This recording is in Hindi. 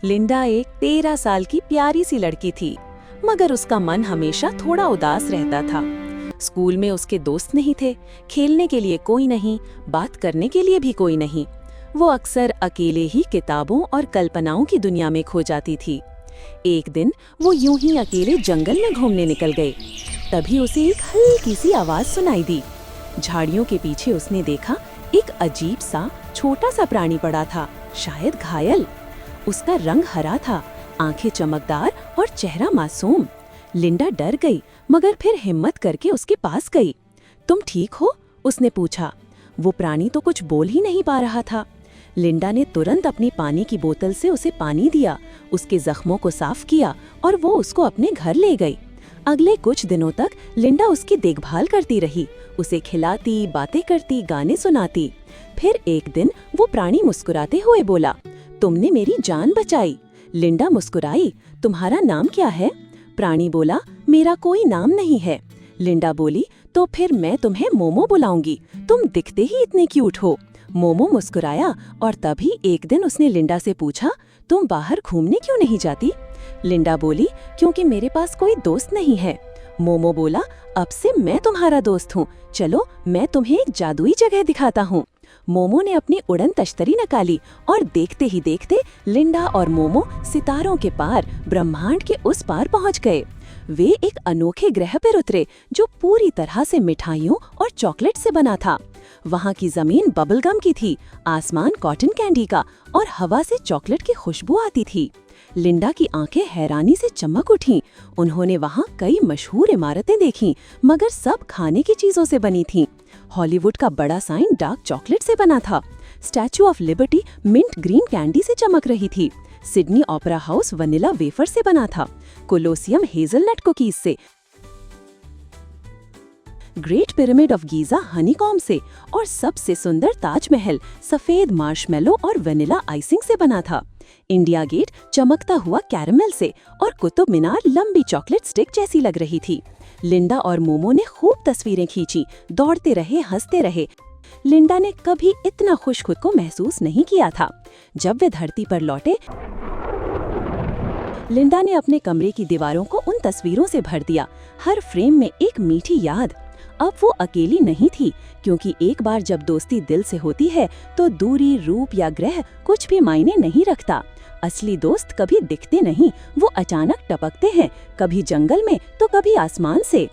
लिंडा एक 13 साल की प्यारी सी लड़की थी, मगर उसका मन हमेशा थोड़ा उदास रहता था। स्कूल में उसके दोस्त नहीं थे, खेलने के लिए कोई नहीं, बात करने के लिए भी कोई नहीं। वो अक्सर अकेले ही किताबों और कल्पनाओं की दुनिया में खो जाती थी। एक दिन वो यूं ही अकेले जंगल में घूमने निकल गए। तभी उसे एक हल्की सी आवाज सुनाई दी। झाड़ियों के पीछे उसने देखा, एक अजीब सा छोटा सा प्राणी पड़ा था, शायद घायल। उसका रंग हरा था, आंखें चमकदार और चेहरा मासूम। लिंडा डर गई, मगर फिर हिम्मत करके उसके पास गई। तुम ठीक हो? उसने पूछा। वो प्राणी तो कुछ बोल ही नहीं पा रहा था। लिंडा ने तुरंत अपनी पानी की बोतल से उसे पानी दिया, उसके जख्मों को साफ किया और वो उसको अपने घर ले गई। अगले कुछ दिनों तक लिंडा उसकी देखभाल करती रही, उसे खिलाती, बातें करती, गाने सुनाती। फिर एक दिन वो प्राणी मुस्कुराते हुए बोला, तुमने मेरी जान बचाई। लिंडा मुस्कुराई, तुम्हारा नाम क्या है? प्राणी बोला, मेरा कोई नाम नहीं है। लिंडा बोली, तो फिर मैं तुम्हें मोमो बुलाऊंगी, तुम दिखते ही इतने क्यूट हो। मोमो मुस्कुराया और तभी एक दिन उसने लिंडा से पूछा, तुम बाहर घूमने क्यों नहीं जाती? लिंडा बोली, क्योंकि मेरे पास कोई दोस्त नहीं है। मोमो बोला, अब से मैं तुम्हारा दोस्त हूँ, चलो मैं तुम्हें एक जादुई जगह दिखाता हूँ। मोमो ने अपनी उड़न तश्तरी निकाली और देखते ही देखते लिंडा और मोमो सितारों के पार, ब्रह्मांड के उस पार पहुँच गए। वे एक अनोखे ग्रह पर उतरे जो पूरी तरह से मिठाइयों और चॉकलेट से बना था। वहाँ की जमीन बबल गम की थी, आसमान कॉटन कैंडी का और हवा से चॉकलेट की खुशबू आती थी। लिंडा की आंखें हैरानी से चमक उठीं। उन्होंने वहाँ कई मशहूर इमारतें देखीं, मगर सब खाने की चीजों से बनी थीं। हॉलीवुड का बड़ा साइन डार्क चॉकलेट से बना था। Statue of Liberty mint green candy से चमक रही थी। Sydney Opera House vanilla wafer से बना था। कोलोसियम हेजलनट कुकीज से, Great Pyramid of Giza honeycomb से और सबसे सुंदर ताजमहल सफेद मार्शमेलो और वनीला आइसिंग से बना था। इंडिया गेट चमकता हुआ कैरमल से और कुतुब मीनार लंबी चॉकलेट स्टिक जैसी लग रही थी। लिंडा और मोमो ने खूब तस्वीरें खींची, दौड़ते रहे, हंसते रहे। लिंडा ने कभी इतना खुश खुद को महसूस नहीं किया था। जब वे धरती पर लौटे, लिंडा ने अपने कमरे की दीवारों को उन तस्वीरों से भर दिया, हर फ्रेम में एक मीठी याद। अब वो अकेली नहीं थी, क्योंकि एक बार जब दोस्ती दिल से होती है तो दूरी, रूप या ग्रह कुछ भी मायने नहीं रखता। असली दोस्त कभी दिखते नहीं, वो अचानक टपकते हैं, कभी जंगल में तो कभी आसमान से।